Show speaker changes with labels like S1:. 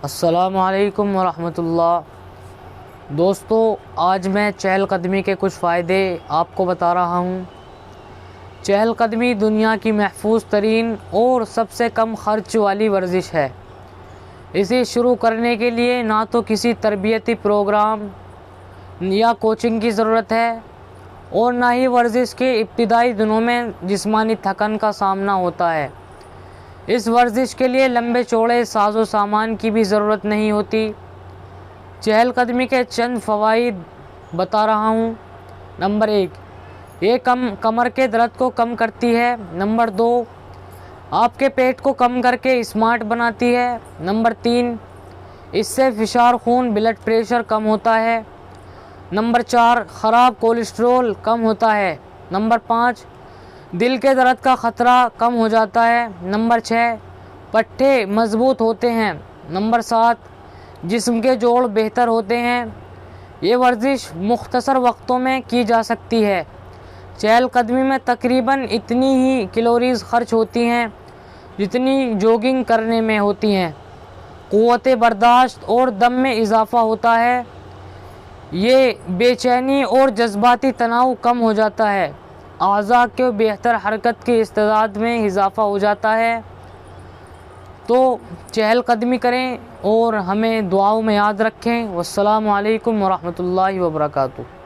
S1: السلام علیکم ورحمۃ اللہ۔ دوستو، آج میں چہل قدمی کے کچھ فائدے آپ کو بتا رہا ہوں۔ چہل قدمی دنیا کی محفوظ ترین اور سب سے کم خرچ والی ورزش ہے۔ اسے شروع کرنے کے لیے نہ تو کسی تربیتی پروگرام یا کوچنگ کی ضرورت ہے اور نہ ہی ورزش کے ابتدائی دنوں میں جسمانی تھکن کا سامنا ہوتا ہے۔ اس ورزش کے لیے لمبے چوڑے ساز و سامان کی بھی ضرورت نہیں ہوتی۔ چہل قدمی کے چند فوائد بتا رہا ہوں۔ نمبر 1، یہ کمر کے درد کو کم کرتی ہے۔ نمبر 2، آپ کے پیٹ کو کم کر کے اسمارٹ بناتی ہے۔ نمبر 3، اس سے فشار خون بلڈ پریشر کم ہوتا ہے۔ نمبر 4، خراب کولیسٹرول کم ہوتا ہے۔ نمبر 5، دل کے درد کا خطرہ کم ہو جاتا ہے۔ نمبر 6، پٹھے مضبوط ہوتے ہیں۔ نمبر 7، جسم کے جوڑ بہتر ہوتے ہیں۔ یہ ورزش مختصر وقتوں میں کی جا سکتی ہے۔ چہل قدمی میں تقریباً اتنی ہی کیلوریز خرچ ہوتی ہیں جتنی جوگنگ کرنے میں ہوتی ہیں۔ قوت برداشت اور دم میں اضافہ ہوتا ہے۔ یہ بے چینی اور جذباتی تناؤ کم ہو جاتا ہے۔ اعضاء کے بہتر حرکت کی استعداد میں اضافہ ہو جاتا ہے۔ تو چہل قدمی کریں اور ہمیں دعاؤں میں یاد رکھیں۔ والسلام علیکم ورحمۃ اللہ وبرکاتہ۔